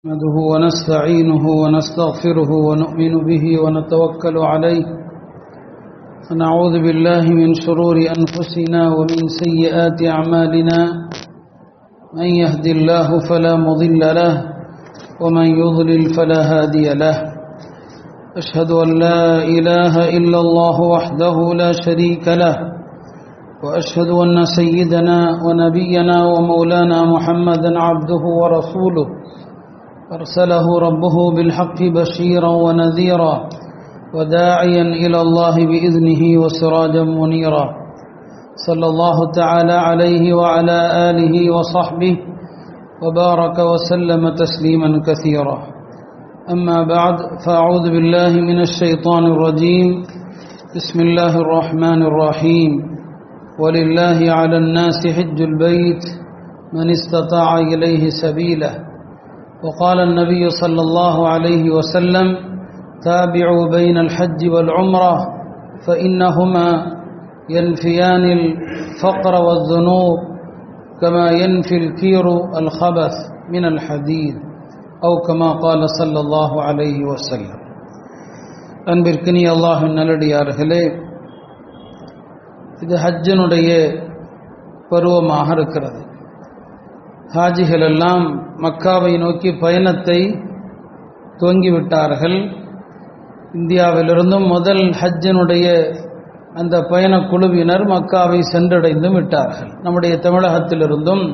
نحمده ونستعينه ونستغفره ونؤمن به ونتوكل عليه ونعوذ بالله من شرور أنفسنا ومن سيئات أعمالنا من يهد الله فلا مضل له ومن يضلل فلا هادي له أشهد أن لا إله إلا الله وحده لا شريك له وأشهد أن سيدنا ونبينا ومولانا محمدا عبده ورسوله أرسله ربه بالحق بشيرا ونذيرا وداعيا إلى الله بإذنه وسراجا منيرا صلى الله تعالى عليه وعلى آله وصحبه وبارك وسلم تسليما كثيرا أما بعد فأعوذ بالله من الشيطان الرجيم بسم الله الرحمن الرحيم ولله على الناس حج البيت من استطاع إليه سبيلا وقال النبي صلى الله عليه وسلم تابعوا بين الحج والعمرة فإنهما ينفيان الفقر والذنوب كما ينفي الكير الخبث من الحديد أو كما قال صلى الله عليه وسلم அன்பிற்கினிய அல்லாஹ்வின் நல்லடியார்களே, இது ஹஜ்ஜினுடைய பருவமாக இருக்கிறது. ஹாஜிகள் எல்லாம் மக்காவை நோக்கி பயணத்தை துவங்கிவிட்டார்கள். இந்தியாவிலிருந்தும் முதல் ஹஜ்ஜினுடைய அந்த பயண குழுவினர் மக்காவை சென்றடைந்து விட்டார்கள். நம்முடைய தமிழகத்திலிருந்தும்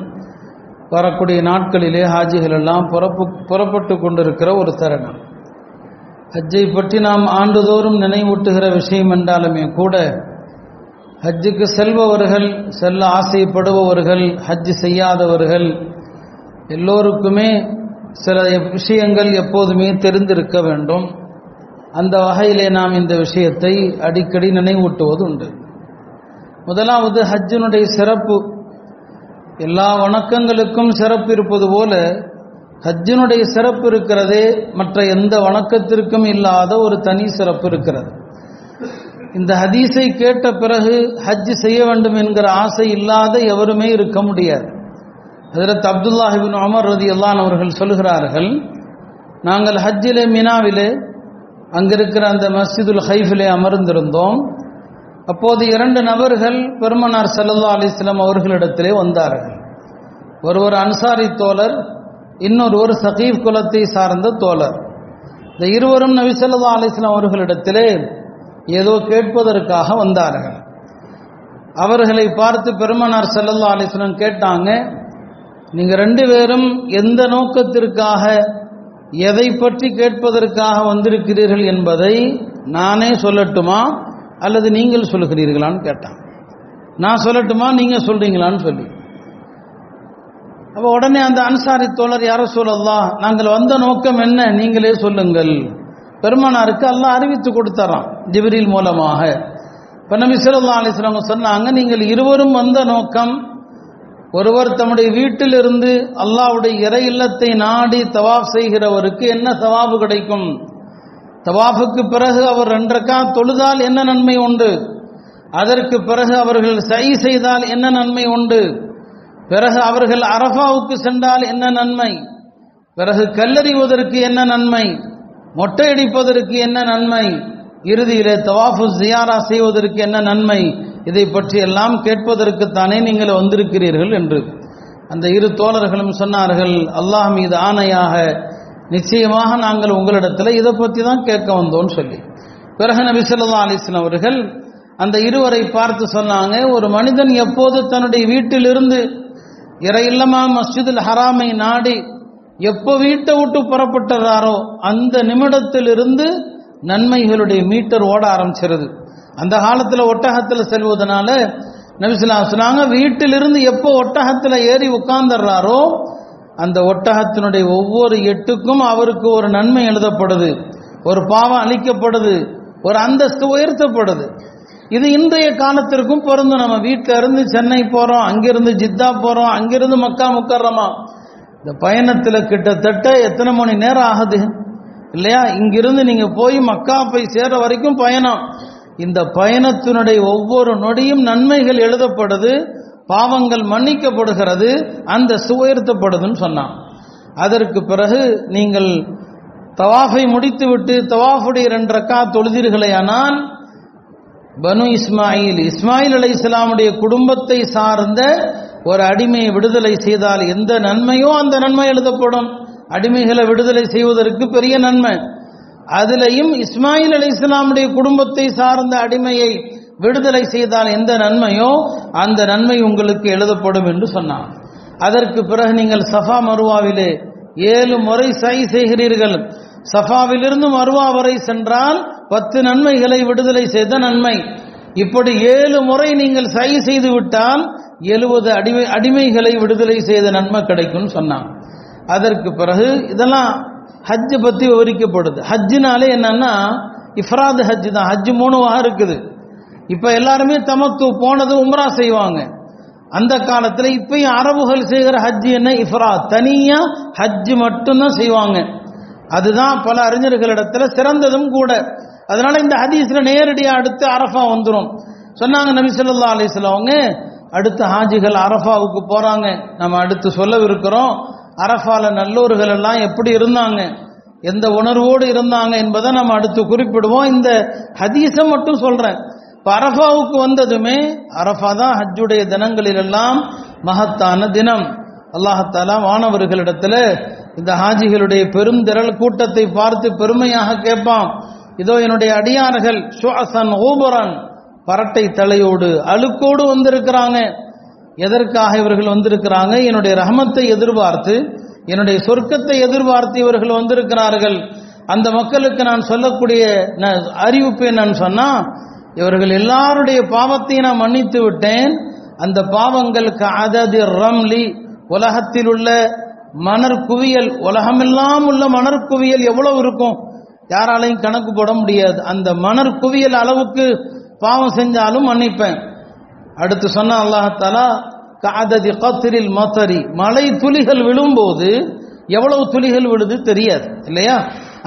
வரக்கூடிய நாட்களிலே ஹாஜிகள் எல்லாம் புறப்பட்டு கொண்டிருக்கிற ஒரு தருணம். ஹஜ்ஜை பற்றி நாம் ஆண்டுதோறும் நினைவூட்டுகிற விஷயம் என்றாலுமே கூட, ஹஜ்ஜுக்கு செல்பவர்கள், செல்ல ஆசைப்படுபவர்கள், ஹஜ் செய்யாதவர்கள் எல்லோருக்குமே சில விஷயங்கள் எப்போதுமே தெரிந்திருக்க வேண்டும். அந்த வகையிலே நாம் இந்த விஷயத்தை அடிக்கடி நினைவூட்டுவது உண்டு. முதலாவது, ஹஜ்ஜினுடைய சிறப்பு. எல்லா வணக்கங்களுக்கும் சிறப்பு இருப்பது போல ஹஜ்ஜினுடைய சிறப்பு இருக்கிறதே மற்ற எந்த வணக்கத்திற்கும் இல்லாத ஒரு தனி சிறப்பு இருக்கிறது. இந்த ஹதீஸை கேட்ட பிறகு ஹஜ் செய்ய வேண்டும் என்கிற ஆசை இல்லாத எவருமே இருக்க முடியாது. ஹஜ்ரத் அப்துல்லாஹ் இப்னு உமர் ரலியல்லாஹு அன்ஹு அவர்கள் சொல்கிறார்கள், நாங்கள் ஹஜ்ஜிலே மினாவிலே அங்கிருக்கிற அந்த மஸ்ஜிதுல் ஹைஃபிலே அமர்ந்திருந்தோம். அப்போது இரண்டு நபர்கள் பெருமானார் ஸல்லல்லாஹு அலைஹி வஸல்லம் அவர்களிடத்திலே வந்தார்கள். ஒருவர் அன்சாரி தோழர், இன்னொருவர் சகீஃப் குலத்தை சார்ந்த தோழர். இந்த இருவரும் நபி ஸல்லல்லாஹு அலைஹி வஸல்லம் அவர்களிடத்திலே ஏதோ கேட்பதற்காக வந்தார்கள். அவர்களை பார்த்து பெருமானார் ஸல்லல்லாஹு அலைஹி வஸல்லம் கேட்டாங்க, நீங்க ரெண்டு பேரும் எந்த நோக்கத்திற்காக, எதை பற்றி கேட்பதற்காக வந்திருக்கிறீர்கள் என்பதை நானே சொல்லட்டுமா அல்லது நீங்கள் சொல்லுகிறீர்களான்னு கேட்டாங்க. நான் சொல்லட்டுமா நீங்க சொல்றீங்களான்னு சொல்லி, அப்போ உடனே அந்த அன்சாரி தோழர், யார ரசூலல்லாஹ், நாங்கள் வந்த நோக்கம் என்ன, நீங்களே சொல்லுங்கள். பெருமானாருக்கு அல்லாஹ் அறிவித்து கொடுத்தாராம் ஜிப்ரீல் மூலமாக. இப்போ நபி ஸல்லல்லாஹு அலைஹி வஸல்லம் சொன்னாங்க, நீங்கள் இருவரும் வந்த நோக்கம், ஒருவர் தம்முடைய வீட்டிலிருந்து அல்லாஹ்வுடைய இறை இல்லத்தை நாடி தவாஃப் செய்கிறவருக்கு என்ன தவாபு கிடைக்கும், தவாஃபுக்கு பிறகு அவர் 2 ரக்காத் தொழுதால் என்ன நன்மை உண்டு, அதற்கு பிறகு அவர்கள் சை செய்தால் என்ன நன்மை உண்டு, பிறகு அவர்கள் அரஃபாவுக்கு சென்றால் என்ன நன்மை, பிறகு கல்லறிவதற்கு என்ன நன்மை, மொட்டையடிப்பதற்கு என்ன நன்மை, இறுதியிலே தவாஃபு ஜியாரா செய்வதற்கு என்ன நன்மை, இதை பற்றி எல்லாம் கேட்பதற்குத்தானே நீங்கள் வந்திருக்கிறீர்கள் என்று அந்த இரு தோழர்களும் சொன்னார்கள். அல்லாஹ் மீது ஆணையாக, நிச்சயமாக நாங்கள் உங்களிடத்தில் இதை பற்றி தான் கேட்க வந்தோம்னு சொல்லி. பிறகு நபி ஸல்லல்லாஹு அலைஹி வஸல்லம் அவர்கள் அந்த இருவரை பார்த்து சொன்னாங்க, ஒரு மனிதன் எப்போது தன்னுடைய வீட்டிலிருந்து இறை இல்லமா மஸ்ஜிதுல் ஹராமை நாடி எப்போ வீட்டை விட்டு புறப்பட்டுறாரோ அந்த நிமிடத்திலிருந்து நன்மைகளுடைய மீட்டர் ஓட ஆரம்பிச்சிருது. அந்த காலத்தில் ஒட்டகத்தில் செல்வதனால நபி ஸல்லல்லாஹு அலைஹி வஸல்லம் வீட்டிலிருந்து எப்போ ஒட்டகத்தில் ஏறி உட்கார்ந்துடுறாரோ அந்த ஒட்டகத்தினுடைய ஒவ்வொரு எட்டுக்கும் அவருக்கு ஒரு நன்மை எழுதப்படுது, ஒரு பாவம் அளிக்கப்படுது, ஒரு அந்தஸ்து உயர்த்தப்படுது. இது இன்றைய காலத்திற்கும் பொருந்தும். நம்ம வீட்டில இருந்து சென்னை போறோம், அங்கிருந்து ஜித்தா போறோம், அங்கிருந்து மக்கா முக்கர்ரமா, இந்த பயணத்தில் கிட்டத்தட்ட எத்தனை மணி நேரம் ஆகுது இல்லையா? இங்கிருந்து நீங்க போய் மக்கா போய் சேர வரைக்கும் பயணம். இந்த பயணத்தினுடைய ஒவ்வொரு நொடியும் நன்மைகள் எழுதப்படுது, பாவங்கள் மன்னிக்கப்படுகிறது, அந்த உயர்த்தப்படுதுன்னு சொன்னான். அதற்கு பிறகு நீங்கள் தவாஃபை முடித்துவிட்டு தவாஃபுடைய 2 ரக்காத் தொழுதீர்களேயானால் பனு இஸ்மாயில் அலைஹிஸ்ஸலாமுடைய குடும்பத்தை சார்ந்த ஒரு அடிமையை விடுதலை செய்தால் எந்த நன்மையோ அந்த நன்மை எழுதப்படும். அடிமைகளை விடுதலை செய்வதற்கு பெரிய நன்மை. அதிலையும் இஸ்மாயில் அலைஹிஸ்ஸலாமுடைய குடும்பத்தை சார்ந்த அடிமையை விடுதலை செய்தால் எந்த நன்மையோ அந்த நன்மை உங்களுக்கு எழுதப்படும் என்று சொன்னார். அதற்கு பிறகு நீங்கள் சஃபா மருவாவிலே 7 முறை சை செய்கிறீர்கள். சஃபாவிலிருந்து மருவா வரை சென்றால் 10 நன்மைகளை விடுதலை செய்த நன்மை. இப்படி 7 முறை நீங்கள் சை செய்து விட்டால் 70 அடிமைகளை விடுதலை செய்த நன்மை கிடைக்கும் சொன்னாங்க. அதற்கு பிறகு இதெல்லாம் ஹஜ் பத்தி விவரிக்கப்படுது. ஹஜ்ஜினாலே என்னன்னா இஃப்ராத் ஹஜ் தான். ஹஜ் 3 வகை இருக்குது. இப்ப எல்லாருமே தமத்து போனது உம்ரா செய்வாங்க. அந்த காலத்துல இப்பயும் அரபுகள் செய்கிற ஹஜ் என்ன இஃப்ராத், தனியா ஹஜ் மட்டும்தான் செய்வாங்க. அதுதான் பல அறிஞர்களிடத்துல சிறந்ததும் கூட. அதனால இந்த ஹதீஸ்ல நேரடியா அடுத்து அரஃபா வந்துடும். சொன்னாங்க நபி ஸல்லல்லாஹு அலைஹி வஸல்லம் அவங்க அடுத்த ஹாஜிகள் அரஃபாவுக்கு போறாங்க. நம்ம அடுத்து சொல்லவிருக்கிறோம் அரஃபால நல்லோர்கள் எல்லாம் எப்படி இருந்தாங்க, எந்த உணர்வோடு இருந்தாங்க என்பதை நம்ம அடுத்து குறிப்பிடுவோம். இந்த ஹதீஸை மட்டும் சொல்றேன். இப்ப அரஃபாவுக்கு வந்ததுமே அரஃபா தான் ஹஜ்ஜுடைய தினங்களில் எல்லாம் மகத்தான தினம். அல்லாஹ் தஆலா வானவர்களிடத்துல இந்த ஹாஜிகளுடைய பெருந்திரள் கூட்டத்தை பார்த்து பெருமையாக கேட்பான், இதோ என்னுடைய அடியார்கள் ஷுஅஸன் ஊபரன், பரட்டை தலையோடு அழுக்கோடு வந்திருக்கிறாங்க. எதற்காக இவர்கள் வந்திருக்கிறாங்க? என்னுடைய ரஹமத்தை எதிர்பார்த்து, என்னுடைய சொர்க்கத்தை எதிர்பார்த்து இவர்கள் வந்திருக்கிறார்கள். அந்த மக்களுக்கு நான் சொல்லக்கூடிய அறிவிப்பு என்னன்னு சொன்னா, இவர்கள் எல்லாருடைய பாவத்தையும் நான் மன்னித்து விட்டேன். அந்த பாவங்களுக்கு அததி ரம்லி, உலகத்தில் உள்ள மணற் குவியல், உலகமெல்லாம் உள்ள மணற் குவியல் எவ்வளவு இருக்கும் யாராலையும் கணக்கு போட முடியாது. அந்த மணற் குவியல் அளவுக்கு பாவம் செஞ்சாலும் மன்னிப்பேன். அடுத்து சொன்ன அல்லாஹ் தஆலா கஅததி கத்ரில் மதரி, மழை துளிகள் விழும்போது எவ்வளவு துளிகள் விழுது தெரியாது இல்லையா?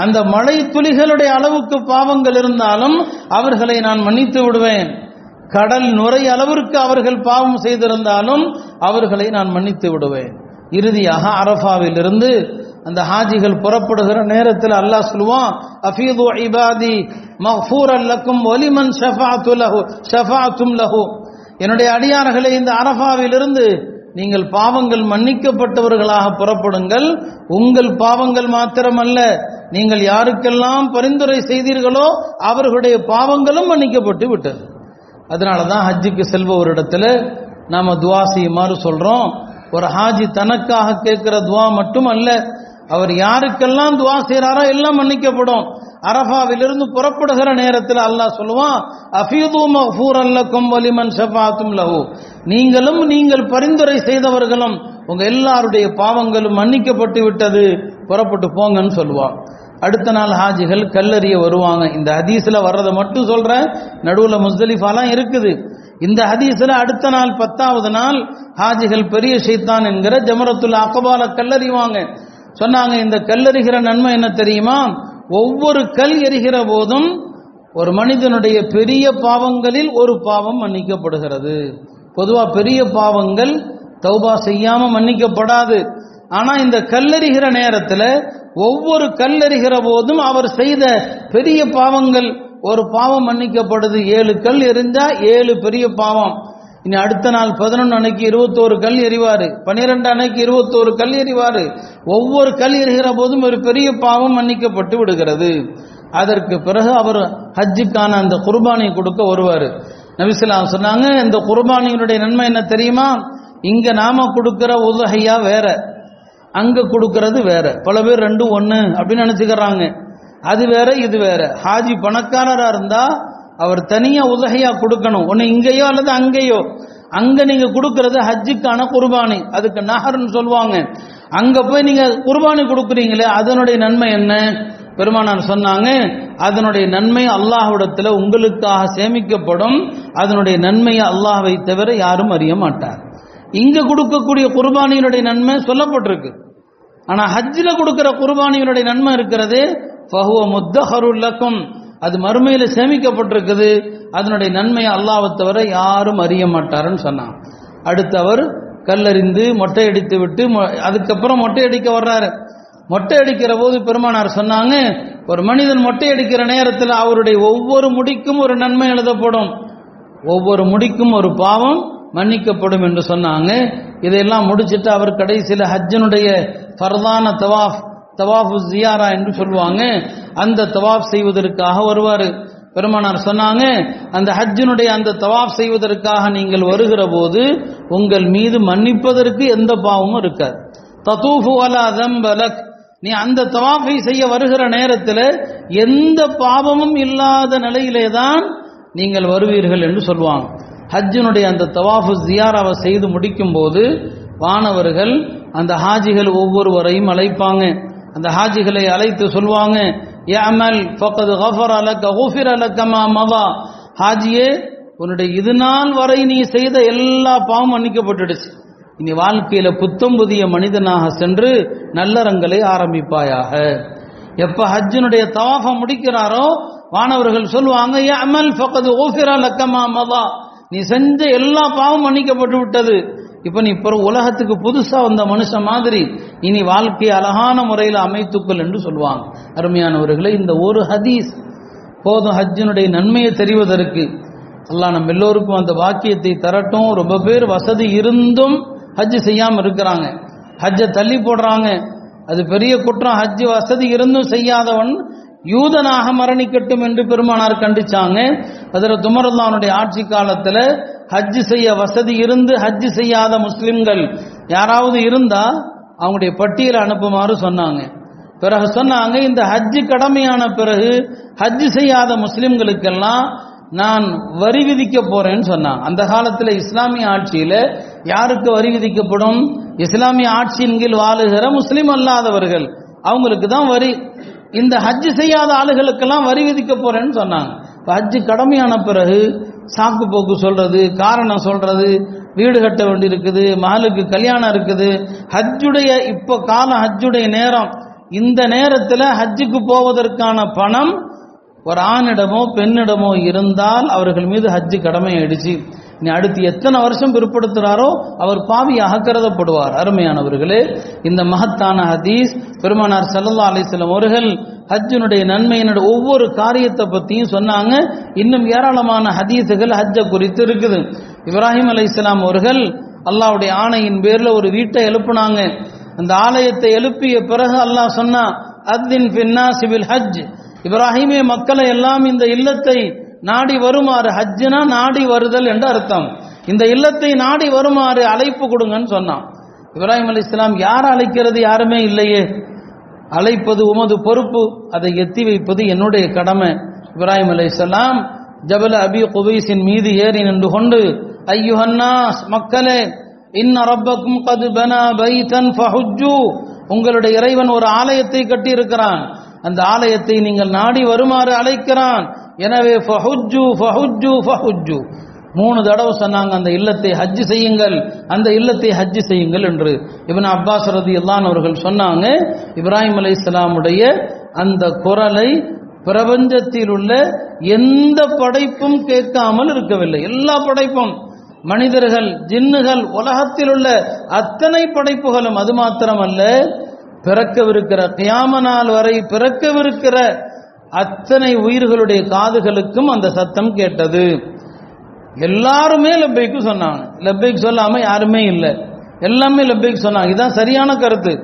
அந்த மழை துளிகளுடைய அளவுக்கு பாவங்கள் இருந்தாலும் அவர்களை நான் மன்னித்து விடுவேன். கடல் நுரை அளவிற்கு அவர்கள் பாவம் செய்திருந்தாலும் அவர்களை நான் மன்னித்து விடுவேன். இறுதியாக அரஃபாவில் இருந்து அந்த ஹாஜிகள் புறப்படுகிற நேரத்தில் அல்லாஹ் சொல்லுவான், அஃபீது இபாதி மஃபூரன் லக்கும் வலிமன் ஷஃபாஅத்தும் லஹு, என்னுடைய அடியார்களே இந்த அரஃபாவில் இருந்து நீங்கள் பாவங்கள் மன்னிக்கப்பட்டவர்களாக புறப்படுங்கள். உங்கள் பாவங்கள் மாத்திரமல்ல, நீங்கள் யாருக்கெல்லாம் பரிந்துரை செய்தீர்களோ அவர்களுடைய பாவங்களும் மன்னிக்கப்பட்டு விட்டது. அதனாலதான் ஹஜ்ஜுக்கு செல்பவரிடத்துல நாம துவா செய்யுமாறு சொல்றோம். ஒரு ஹாஜி தனக்காக கேட்கிற துவா மட்டும் அல்ல, அவர் யாருக்கெல்லாம் துவா செய்யறாரோ எல்லாம் மன்னிக்கப்படும். அரஃபாவிலிருந்து புறப்படுகிற நேரத்தில் அல்லாஹ் சொல்லுவான், அஃபீது மஃபூரன் லக்கும் வலிமன் ஷஃபாஅத்தும் லஹு, நீங்களும் நீங்கள் பரிந்துரை செய்தவர்களும் உங்க எல்லாருடைய பாவங்களும் மன்னிக்கப்பட்டு விட்டது, புறப்பட்டு போங்கன்னு சொல்லுவான். அடுத்த நாள் ஹாஜிகள் கல்லறிய வருவாங்க. இந்த ஹதீஸ்ல வர்றதை மட்டும் சொல்றேன், நடுவுல முஸ்தலிஃபாலாம் இருக்குது. இந்த ஹதீஸ்ல அடுத்த நாள் 10வது நாள் ஹாஜிகள் பெரிய ஷைத்தான் என்கிற ஜமரத்துல் அக்பால கல்லறிவாங்க. சொன்னாங்க, இந்த கல்லறிகிற நன்மை என்ன தெரியுமா? ஒவ்வொரு கல் எரிகிற போதும் ஒரு மனிதனுடைய பெரிய பாவங்களில் ஒரு பாவம் மன்னிக்கப்படுகிறது. பொதுவா பெரிய பாவங்கள் தௌபா செய்யாம மன்னிக்கப்படாது. ஆனா இந்த கல்லெறிகிற நேரத்துல ஒவ்வொரு கல்லெறிகிற போதும் அவர் செய்த பெரிய பாவங்கள் ஒரு பாவம் மன்னிக்கப்படுது. 7 கல் எரிஞ்சா 7 பெரிய பாவம். இனி அடுத்த நாள் 11 அன்னைக்கு 21 கல் எறிவாரு, 12 அன்னைக்கு 21 கல் எறிவாரு. ஒவ்வொரு கல் எறிகிற போதும் ஒரு பெரிய பாவம் மன்னிக்கப்பட்டு விடுகிறது. அதற்கு பிறகு அவர் ஹஜ்ஜுக்கான அந்த குர்பானி கொடுக்க வருவாரு. நபி ஸல்லல்லாஹு அலைஹி வஸல்லம் சொன்னாங்க, இந்த குர்பானியினுடைய நன்மை என்ன தெரியுமா? இங்க நாம கொடுக்கிற உதுஹையா வேற, அங்க கொடுக்கிறது வேற. பல பேர் 2 1 அப்படின்னு நினைச்சுக்கிறாங்க. அது வேற இது வேற. ஹாஜி பணக்காரரா இருந்தா அவர் தனியா உதுஹையா கொடுக்கணும், ஒன்னு இங்கேயோ அல்லது அங்கேயோ. அங்க நீங்க கொடுக்கிறது ஹஜ்ஜுக்கான குர்பானி, அதுக்கு நஹர்னு சொல்லுவாங்க. அங்க போய் நீங்க குர்பானி கொடுக்குறீங்களே, அதனுடைய நன்மை என்ன? பெருமானார் சொன்னாங்க, அதனுடைய நன்மை அல்லாஹ்விடத்தில் உங்களுக்காக சேமிக்கப்படும். அதனுடைய நன்மையை அல்லாஹ்வை தவிர யாரும் அறிய மாட்டார். இங்க கொடுக்கக்கூடிய குர்பானியினுடைய நன்மை சொல்லப்பட்டிருக்கு. ஆனா ஹஜ்ஜில கொடுக்கிற குர்பானியினுடைய நன்மை இருக்கிறது, ஃபஹுவ முத்தஹருல் லக்கும், அது மறுமையில சேமிக்கப்பட்டிருக்குது. அதனுடைய நன்மையை அல்லாஹ்வை தவிர யாரும் அறிய மாட்டாருன்னு சொன்னாங்க. அடுத்தவர் கல்லறிந்து மொட்டை அடித்து விட்டு அதுக்கப்புறம் மொட்டை அடிக்க வர்றாரு. மொட்டை அடிக்கிற போது பெருமானார் சொன்னாங்க, ஒரு மனிதன் மொட்டை அடிக்கிற நேரத்தில் அவருடைய ஒவ்வொரு முடிக்கும் ஒரு நன்மை எழுதப்படும், ஒவ்வொரு முடிக்கும் ஒரு பாவம் மன்னிக்கப்படும் என்று சொன்னாங்க. இதையெல்லாம் முடிச்சுட்டு அவர் கடைசியில் ஹஜ்ஜனுடைய ஃபர்தான தவாஃபு ஜியாரா என்று சொல்லுவாங்க, அந்த தவாஃப் செய்வதற்காக வருவார். பெருமானார் சொன்னாங்க, அந்த ஹஜ்ஜினுடைய அந்த தவாஃப் செய்வதற்காக நீங்கள் வருகிற போது உங்கள் மீது மன்னிப்பதற்கு எந்த பாவமும் இருக்காது. ததூஃபு வலா தம்ப லக், நீ அந்த தவாஃபை செய்ய வருகிற நேரத்தில் எந்த பாவமும் இல்லாத நிலையிலே தான் நீங்கள் வருவீர்கள் என்று சொல்லுவாங்க. ஹஜ்ஜினுடைய அந்த தவாஃபு ஜியாராவை செய்து முடிக்கும் போது வானவர்கள் அந்த ஹாஜிகள் ஒவ்வொருவரையும் அழைப்பாங்க. அந்த ஹாஜிகளை அழைத்து சொல்வாங்க, யஅமல் ஃபகத் கஃபர லக குஃபிர லக மா மதா, ஹாஜியே உன்னுடைய இது நாள் வரை நீ செய்த எல்லா பாவம் மன்னிக்கப்பட்டுடுச்சு, இனி வாழ்க்கையில புத்தம் புதிய மனிதனாக சென்று நல்லறங்களை ஆரம்பிப்பாயாக. எப்ப ஹஜ்ஜினுடைய தவாஃபை முடிக்கிறாரோ வானவர்கள் சொல்லுவாங்க, யஅமல் ஃபகத் குஃபிர லக மா மதா, நீ செஞ்ச எல்லா பாவம் மன்னிக்கப்பட்டு விட்டது, இப்ப நீ உலகத்துக்கு புதுசா வந்த மனுஷன் மாதிரி இனி வாழ்க்கையை அழகான முறையில் அமைத்துக்கள் என்று சொல்லுவாங்க. அருமையானவர்களே, இந்த ஒரு ஹதீஸ் போதும் ஹஜ்ஜினுடைய நன்மையை தெரிவதற்கு. அல்லாஹ் நம்ம எல்லோருக்கும் அந்த வாக்கியத்தை தரட்டும். ரொம்ப பேர் வசதி இருந்தும் ஹஜ் செய்யாம இருக்கிறாங்க, ஹஜ்ஜை தள்ளி போடுறாங்க, அது பெரிய குற்றம். ஹஜ் வசதி இருந்தும் செய்யாதவன் யூதனாக மரணிக்கட்டும் என்று பெருமானார் கண்டிச்சாங்க. ஹஜ்ரத் உமர் ரலியல்லாஹு ஆட்சி காலத்தில் ஹஜ் செய்ய வசதி இருந்து ஹஜ் செய்யாத முஸ்லிம்கள் யாராவது இருந்தா அவங்களுடைய பட்டியலை அனுப்புமாறு சொன்னாங்க. பிறகு சொன்னாங்க, இந்த ஹஜ் கடமையான பிறகு ஹஜ் செய்யாத முஸ்லிம்களுக்கெல்லாம் நான் வரி விதிக்க போறேன்னு சொன்னாங்க. அந்த காலத்தில் இஸ்லாமிய ஆட்சியில யாருக்கு வரி விதிக்கப்படும்? இஸ்லாமிய ஆட்சியின் கீழ் வாழுகிற முஸ்லிம் அல்லாதவர்கள், அவங்களுக்கு தான் வரி. இந்த ஹஜ் செய்யாத ஆளுகளுக்கெல்லாம் வரி விதிக்க போறேன்னு சொன்னாங்க. ஹஜ் கடமையான பிறகு சாக்கு போக்கு சொல்றது, காரணம் சொல்றது, வீடு கட்ட வேண்டி இருக்குது, மகளுக்கு கல்யாணம் இருக்குது, ஹஜ்ஜுடைய இப்ப கால ஹஜ்ஜுடைய நேரம், இந்த நேரத்தில் ஹஜ்ஜுக்கு போவதற்கான பணம் ஒரு ஆணிடமோ பெண்ணிடமோ இருந்தால் அவர்கள் மீது ஹஜ்ஜு கடமை ஆயிடுச்சு. நீ அடுத்து எத்தனை வருஷம் பிற்படுத்துறாரோ அவர் பாவியாக கருதப்படுவார். அருமையானவர்களே, இந்த மகத்தான ஹதீஸ் பெருமானார் ஸல்லல்லாஹு அலைஹி வஸல்லம் அவர்கள் ஹஜ்ஜினுடைய நன்மையினுடைய ஒவ்வொரு காரியத்தை பற்றியும் சொன்னாங்க. இன்னும் ஏராளமான ஹதீஸுகள் ஹஜ்ஜை குறித்து இருக்குது. இப்ராஹிம் அலைஹிஸ்ஸலாம் அவர்கள் அல்லாஹ்வுடைய ஆணையின் பேரில் ஒரு வீட்டை எழுப்புனாங்க. அந்த ஆலயத்தை எழுப்பிய பிறகு அல்லாஹ் சொன்னா, அத்தின் ஃபின்னாஸி பில் ஹஜ், இப்ராஹிமே மக்களை எல்லாம் இந்த இல்லத்தை நாடி வருமாறு, ஹஜ்ஜுனா நாடி வருதல் என்று அர்த்தம், இந்த இல்லத்தை நாடி வருமாறு அழைப்பு கொடுங்கன்னு சொன்னான். இப்ராஹிம் அலைஹிஸ்ஸலாம் யார் அழைக்கிறது? யாருமே இல்லையே, அழைப்பது உமது பொறுப்பு, அதை எத்தி வைப்பது என்னுடைய கடமை. இப்ராஹிம் அலைஹிஸ்ஸலாம் ஜபல் அபி குபைஸின் மீது ஏறி நின்று கொண்டு, ஐயுஹன்னாஸ், மக்களே, இன்ன ரப்பக்கும் கத் பனா பைதன் ஃபஹுஜ்ஜு, உங்களுடைய இறைவன் ஒரு ஆலயத்தை கட்டி இருக்கிறான், அந்த ஆலயத்தை நீங்கள் நாடி வருமாறு அழைக்கிறான், எனவே ஃபஹுஜ்ஜு ஃபஹுஜ்ஜு ஃபஹுஜ்ஜு 3 தடவை சொன்னாங்க, அந்த இல்லத்தை ஹஜ் செய்யுங்கள், அந்த இல்லத்தை ஹஜ் செய்யுங்கள் என்று. இப்னு அப்பாஸ் ரலியல்லாஹு அன்ஹு அவர்கள் சொன்னாங்க, இப்ராஹிம் அலைஹிஸ்ஸலாமுடைய அந்த குரலை பிரபஞ்சத்தில் உள்ள எந்த படைப்பும் கேட்காமல் இருக்கவில்லை. எல்லா படைப்பும், மனிதர்கள், ஜின்னுகள், உலகத்தில் உள்ள அத்தனை படைப்புகளும், அது மாத்திரமல்ல பிறக்கவிருக்கிற கியாம நாள் வரை பிறக்கவிருக்கிற அத்தனை உயிர்களுடைய காதுகளுக்கும் அந்த சத்தம் கேட்டது. எல்லாருமே லப்பைக்கு சொன்னாங்க, லப்பைக்கு சொல்லாம யாருமே இல்லை, எல்லாமே லப்பைக்கு சொன்னாங்க. இதுதான் சரியான கருத்து.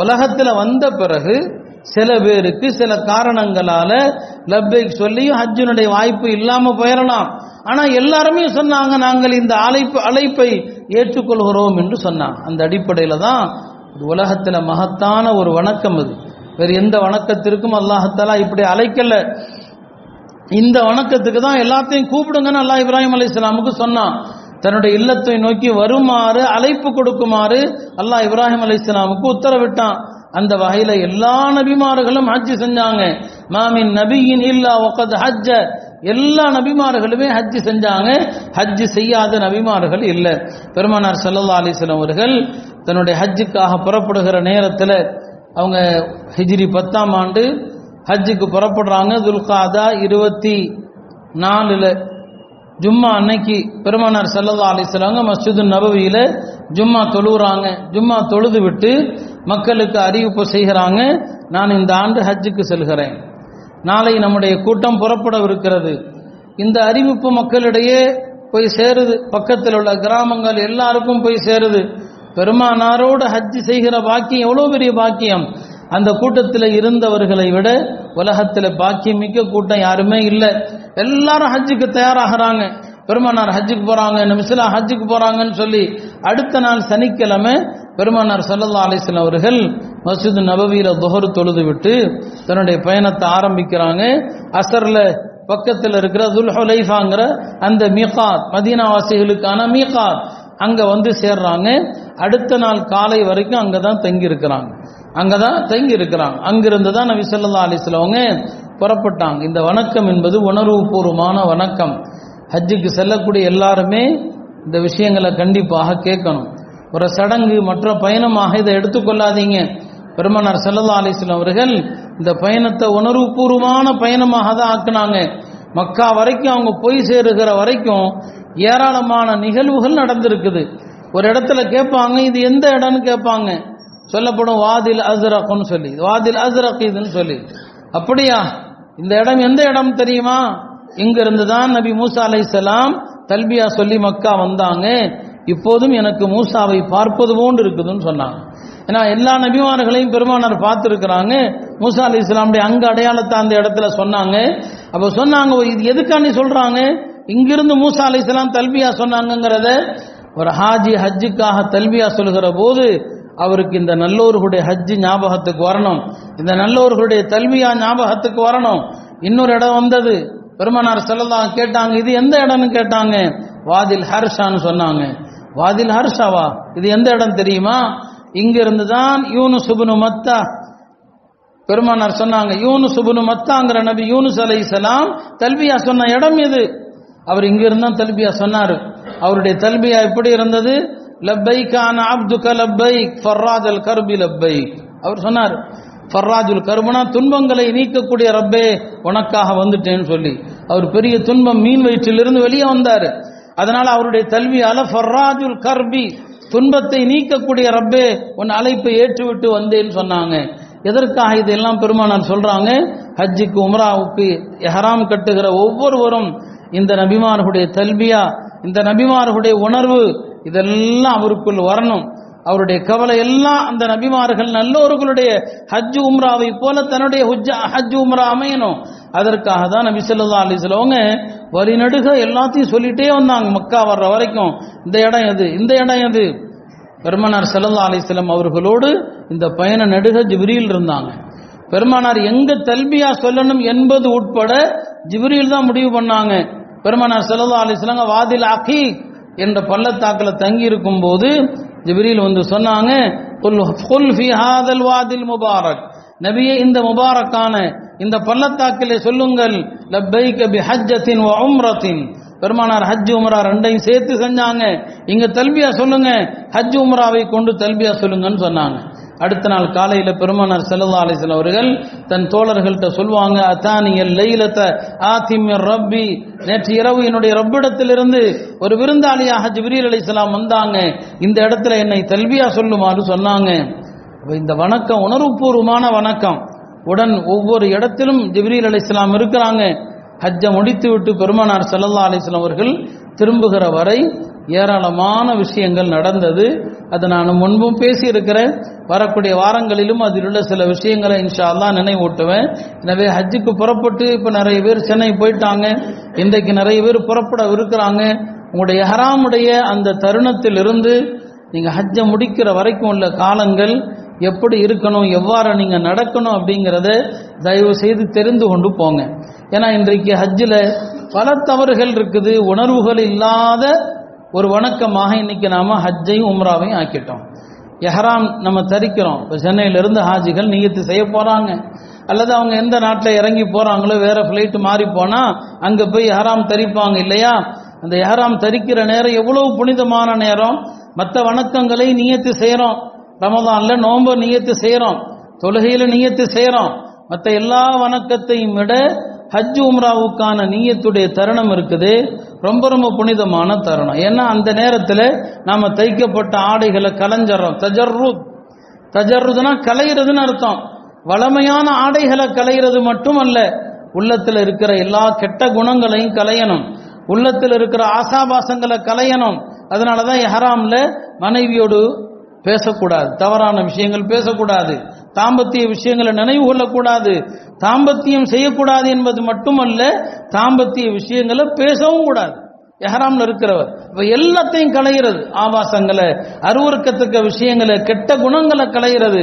உலகத்தில் வந்த பிறகு சில பேருக்கு சில காரணங்களால லப்பைக் சொல்லியும் ஹஜ்ஜினுடைய வாய்ப்பு இல்லாம போயிடலாம். ஆனா எல்லாருமே சொன்னாங்க, நாங்கள் இந்த அழைப்பை ஏற்றுக்கொள்கிறோம் என்று சொன்னாங்க. அந்த அடிப்படையில தான் உலகத்துல மகத்தான ஒரு வணக்கம் அது. வேறு எந்த வணக்கத்திற்கும் அல்லாஹ்தஆலா இப்படி அழைக்கல. இந்த வணக்கத்துக்கு தான் எல்லாத்தையும் கூப்பிடுங்கன்னு அல்லாஹ் இப்ராஹிம் அலைஹிஸ்ஸலாமுக்கு சொன்னான். தன்னுடைய இல்லத்தை நோக்கி வருமாறு அழைப்பு கொடுக்குமாறு அல்லாஹ் இப்ராஹிம் அலைஹிஸ்ஸலாமுக்கு உத்தரவிட்டான். அந்த வகையில எல்லா நபிமார்களும் ஹஜ் செஞ்சாங்க. மாமின் நபியின் இல்லா வகத் ஹஜ்ஜ, எல்லா நபிமார்களுமே ஹஜ் செஞ்சாங்க. ஹஜ் செய்யாத நபிமார்கள் இல்லை. பெருமானார் ஸல்லல்லாஹு அலைஹி வஸல்லம் அவர்கள் தன்னுடைய ஹஜ்ஜுக்காக புறப்படுகிற நேரத்தில் அவங்க ஹிஜ்ரி 10ஆம் ஆண்டு ஹஜ்ஜுக்கு புறப்படுறாங்க. துல்காதா 24 ஜும்மா அன்னைக்கு பெருமானார் ஸல்லல்லாஹு அலைஹி வஸல்லம் மஸ்ஜிது நபவியில ஜும்மா தொழுகிறாங்க. ஜும்மா தொழுது விட்டு மக்களுக்கு அறிவிப்பு செய்கிறாங்க, நான் இந்த ஆண்டு ஹஜ்ஜுக்கு செல்கிறேன், நாளை நம்முடைய கூட்டம் புறப்படவிருக்கிறது. இந்த அறிவிப்பு மக்களிடையே போய் சேருது, பக்கத்தில் உள்ள கிராமங்கள் எல்லாருக்கும் போய் சேருது. பெருமானாரோடு ஹஜ்ஜு செய்கிற பாக்கியம் எவ்வளோ பெரிய பாக்கியம்! அந்த கூட்டத்தில் இருந்தவர்களை விட உலகத்தில் பாக்கியம் மிக்க கூட்டம் யாருமே இல்லை. எல்லாரும் ஹஜ்ஜுக்கு தயாராகிறாங்க. பெருமானார் ஹஜ்ஜுக்கு போறாங்க, நபிஸல்லா ஹஜ்ஜுக்கு போறாங்கன்னு சொல்லி அடுத்த நாள் சனிக்கிழமை பெருமானார் ஸல்லல்லாஹு அலைஹி வஸல்லம் அவர்கள் மஸ்ஜித் நபவியில துஹர் தொழுது விட்டு தன்னுடைய பயணத்தை ஆரம்பிக்கிறாங்க. அசர்ல பக்கத்தில் இருக்கிற துல்ஹுலைஃபாங்கிற அந்த மீகாத், மதீனா வாசிகளுக்கான மீகாத், அங்க வந்து சேர்றாங்க. அடுத்த நாள் காலை வரைக்கும் அங்கதான் தங்கி இருக்கிறாங்க. அங்கிருந்து தான் நபி ஸல்லல்லாஹு அலைஹி வஸல்லம் அவங்க புறப்பட்டாங்க. இந்த வணக்கம் என்பது உணர்வுபூர்வமான வணக்கம். ஹஜ்ஜுக்கு செல்லக்கூடிய எல்லாருமே இந்த விஷயங்களை கண்டிப்பாக கேட்கணும். ஒரு சடங்கு மற்ற பயணமாக இதை எடுத்துக்கொள்ளாதீங்க. பெருமானார் ஸல்லல்லாஹு அலைஹி வஸல்லம் அவர்கள் இந்த பயணத்தை உணர்வுபூர்வமான பயணமாக தான் ஆக்குனாங்க. மக்கா வரைக்கும் அவங்க போய் சேருகிற வரைக்கும் ஏராளமான நிகழ்வுகள் நடந்திருக்குது. ஒரு இடத்துல கேட்பாங்க, இது எந்த இடம்னு கேட்பாங்க. சொல்லப்படும் வாதில் அஸ்ரக்னு சொல்லி, வாதில் அஸ்ரக் இதுன்னு சொல்லி. அப்படியா, இந்த இடம் எந்த இடம் தெரியுமா? இங்கிருந்து தான் நபி மூசா அலைஹிஸ்ஸலாம் தல்பியா சொல்லி மக்கா வந்தாங்க. இப்போதும் எனக்கு மூசாவை பார்ப்பது போன்று இருக்குதுன்னு சொன்னாங்க. ஏன்னா எல்லா நபிமார்களையும் பெருமானார் பார்த்துருக்கிறாங்க. மூசா அலைஹிஸ்ஸலாமுடைய அங்க அடையாளத்தை அந்த இடத்துல சொன்னாங்க. அப்போ சொன்னாங்க, இது எதுக்காண்டி சொல்றாங்க? இங்கிருந்து மூசா அலைஹிஸ்ஸலாம் தல்பியா சொன்னாங்கிறத ஒரு ஹாஜி ஹஜ்ஜுக்காக தல்பியா சொல்கிற போது அவருக்கு இந்த நல்லோர்களுடைய ஹஜ்ஜு ஞாபகத்துக்கு வரணும், இந்த நல்லோர்களுடைய தல்பியா ஞாபகத்துக்கு வரணும். இன்னொரு இடம் வந்தது, பெருமானார் ஸல்லல்லாஹு கேட்டாங்க, இது எந்த இடம்னு கேட்டாங்க. வாதில் ஹர்ஷான்னு சொன்னாங்க. வாதில் ஹர்ஷாவா, இது எந்த இடம் தெரியுமா? இங்கிருந்து தான் யூனுஸ் இப்னு மத்தா, பெருமானார் சொன்னாங்க, யூனுஸ் இப்னு மத்தாங்கிற நபி யூனுஸ் அலைஹிஸ்ஸலாம் தல்பியா சொன்ன இடம் எது? அவர் இங்கிருந்து தான் தல்பியா சொன்னார். அவருடைய தல்பியா எப்படி இருந்தது? லப்பைக் அன அப்துக லப்பைக் ஃபர்ராஜல் கர்பி லப்பைக். அவர் சொன்னார், ஃபர்ராஜுல் கர்பனா துன்பங்களை நீக்கக்கூடிய ரப்பே உனக்காக வந்துட்டேன்னு சொல்லி. அவர் பெரிய துன்பம், மீன் வயிற்றிலிருந்து வெளியே வந்தார். அதனால அவருடைய தல்வியால ஃபர்ராஜுல் கர்பி, துன்பத்தை நீக்கக்கூடிய ரப்பே உன் அழைப்பை ஏற்றுவிட்டு வந்தேன்னு சொன்னாங்க. எதற்காக இதெல்லாம் பெருமானார் சொல்றாங்க? ஹஜ்ஜுக்கு உம்ராவுக்கு இஹ்ராம் கட்டுகிற ஒவ்வொருவரும் இந்த நபிமார்களுடைய தல்பியா, இந்த நபிமார்களுடைய உணர்வு இதெல்லாம் அவருக்குள் வரணும். அவருடைய கவலை எல்லாம் அந்த நபிமார்கள் நல்லோர்களுடைய ஹஜ் உம்ராவை போல தன்னுடைய ஹஜ் உம்ரா அமையணும். அதற்காக தான் நபி ஸல்லல்லாஹு அலைஹி வஸல்லம் வழிநடுக எல்லாத்தையும் சொல்லிட்டே வந்தாங்க. மக்கா வர்ற வரைக்கும் இந்த இடம் எது, இந்த இடம் எது. பெருமானார் ஸல்லல்லாஹு அலைஹி வஸல்லம் அவர்களோடு இந்த பயண நடுக ஜிப்ரீல் இருந்தாங்க. பெருமானார் எங்க தல்பியா சொல்லணும் என்பது உட்பட ஜிப்ரீல் தான் முடிவு பண்ணாங்க. பெருமானார் ஸல்லல்லாஹு அலைஹி வஸல்லம் வாதில் அகீக் என்ற பள்ளத்தாக்கில் தங்கி இருக்கும் போது ஜிப்ரீல் வந்து சொன்னாங்க, குல் ஃபீ ஹாதல் வாதில் முபாரக், நபியே இந்த முபாரக்கான இந்த பள்ளத்தாக்கிலே சொல்லுங்கள், லப்பைக பிஹஜ்ஜத்தின் வ உம்ரத்தின். பெருமானார் ஹஜ் உம்ரா ரெண்டையும் சேர்த்து செஞ்சாங்க. இங்க தல்பியா சொல்லுங்க, ஹஜ் உம்ராவை கொண்டு தல்பியா சொல்லுங்கன்னு சொன்னாங்க. அடுத்த நாள் காலையில பெருமானார் ஸல்லல்லாஹு அலைஹி வஸல்லம் அவர்கள் தன் தோழர்கள்ட்ட சொல்வாங்க, அத்தானியல் லைலத ஆதிமிர் ரப்பி, நேற்று இரவு என்னுடைய ரப்பிடத்திலிருந்து ஒரு விருந்தாளியாக ஜிப்ரீல் அலைஹிஸ்ஸலாம் வந்தாங்க, இந்த இடத்துல என்னை தல்பியா சொல்லுமாறு சொன்னாங்க. இந்த வணக்கம் உணர்வுபூர்வமான வணக்கம். உடன் ஒவ்வொரு இடத்திலும் ஜிப்ரீல் அலைஹிஸ்ஸலாம் இருக்கிறாங்க. ஹஜ்ஜை முடித்து விட்டு பெருமானார் ஸல்லல்லாஹு அலைஹி வஸல்லம் அவர்கள் திரும்புகிற வரை ஏராளமான விஷயங்கள் நடந்தது. அதை நான் முன்பும் பேசியிருக்கிறேன். வரக்கூடிய வாரங்களிலும் அதில் உள்ள சில விஷயங்களை இன்ஷா அல்லாஹ் நினைவூட்டுவேன். எனவே ஹஜ்ஜுக்கு புறப்பட்டு இப்போ நிறைய பேர் சென்னை போயிட்டாங்க, இன்றைக்கு நிறைய பேர் புறப்பட இருக்கிறாங்க. உங்களுடைய இஹ்ராமுடைய அந்த தருணத்திலிருந்து நீங்கள் ஹஜ்ஜை முடிக்கிற வரைக்கும் உள்ள காலங்கள் எப்படி இருக்கணும், எவ்வாறு நீங்கள் நடக்கணும் அப்படிங்கிறத தயவு செய்து தெரிந்து கொண்டு போங்க. ஏன்னா இன்றைக்கு ஹஜ்ஜில் பல தவறுகள் இருக்குது. உணர்வுகள் இல்லாத ஒரு வணக்கமாக இன்னைக்கு நாம ஹஜ்ஜையும் உம்ராவையும் ஆக்கிட்டோம். எஹ்ராம் நம்ம தரிக்கிறோம். இப்போ சென்னையிலிருந்து ஹாஜிகள் நியத்து செய்ய போறாங்க, அல்லது அவங்க எந்த நாட்டில் இறங்கி போறாங்களோ வேற ஃப்ளைட் மாறி போனா அங்க போய் எஹ்ராம் தரிப்பாங்க இல்லையா? அந்த எஹ்ராம் தரிக்கிற நேரம் எவ்வளவு புனிதமான நேரம். மற்ற வணக்கங்களை நியத்து செய்யறோம், ரமதான்ல நோன்பு நியத்து செய்யறோம், தொழுகையில நியத்து செய்யறோம். மற்ற எல்லா வணக்கத்தையும் விட ஹஜ் உம்ராவுக்கான நியத்துடைய தருணம் இருக்குது, ரொம்ப ரொம்ப புனிதமான தருணம். ஏன்னா அந்த நேரத்தில் நாம தைக்கப்பட்ட ஆடைகளை கலைஞ்சிடறோம். தஜர்ருதுனா கலைகிறதுன்னு அர்த்தம். வளமையான ஆடைகளை கலைகிறது மட்டுமல்ல, உள்ளத்தில் இருக்கிற எல்லா கெட்ட குணங்களையும் கலையணும், உள்ளத்தில் இருக்கிற ஆசாபாசங்களை கலையணும். அதனாலதான் இஹ்ராம்ல மனைவியோடு பேசக்கூடாது, தவறான விஷயங்கள் பேசக்கூடாது, தாம்பத்திய விஷயங்களை நினைவு கொள்ளக்கூடாது, தாம்பத்தியம் செய்யக்கூடாது என்பது மட்டுமல்ல, தாம்பத்திய விஷயங்களை பேசவும் கூடாது இஹ்ராம்ல இருக்கிறவர். எல்லாத்தையும் களைகிறது, ஆபாசங்களை, அருவருக்கத்தக்க விஷயங்களை, கெட்ட குணங்களை களைகிறது.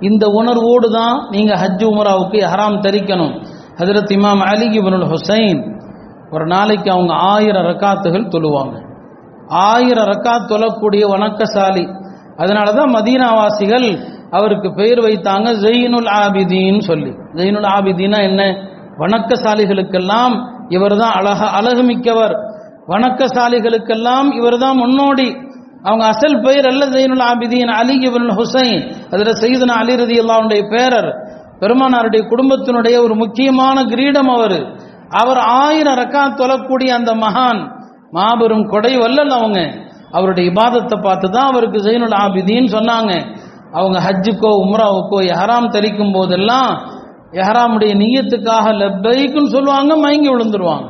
இந்த உணர்வோடு தான் நீங்க ஹஜ் உம்ராவுக்கு இஹ்ராம் தரிக்கணும். ஹஜ்ரத் இமாம் அலி இப்னுல் ஹுசைன் ஒரு நாளைக்கு அவங்க 1000 ரக்காத்துகள் தொழுவாங்க. 1000 ரக்காத் தொழக்கூடிய வணக்கசாலி. அதனாலதான் மதீனாவாசிகள் அவருக்கு பெயர் வைத்தாங்க ஜெயினுல் ஆபிதீன் சொல்லி. ஜெயினுல் ஆபிதீனா என்ன? வணக்கசாலிகளுக்கெல்லாம் இவர் தான் அழகுமிக்கவர், வணக்கசாலிகளுக்கெல்லாம் இவர் தான் முன்னோடி. அவங்க அசல் பெயர் அல்ல ஜெயினுல் ஆபிதீன், அலி இப்னுல் ஹுசைன். அதுல சையதுனா அலி ரலியல்லாஹுடைய பேரர், பெருமானாருடைய குடும்பத்தினுடைய ஒரு முக்கியமான கிரீடம் அவர். அவர் 1000 ரக்காத் தொழக்கூடிய அந்த மகான், மாபெரும் கொடை வல்லல் அவங்க. அவருடைய இபாதத்தை பார்த்து தான் அவருக்கு ஜெயினுல் ஆபிதீன் சொன்னாங்க. அவங்க ஹஜ்ஜுக்கோ உம்ராவுக்கோ இஹ்ராம் தரிக்கும் போதெல்லாம் இஹ்ராமுடைய நியத்துக்காக லப்பைக்குன்னு சொல்லுவாங்க, மயங்கி விழுந்துருவாங்க.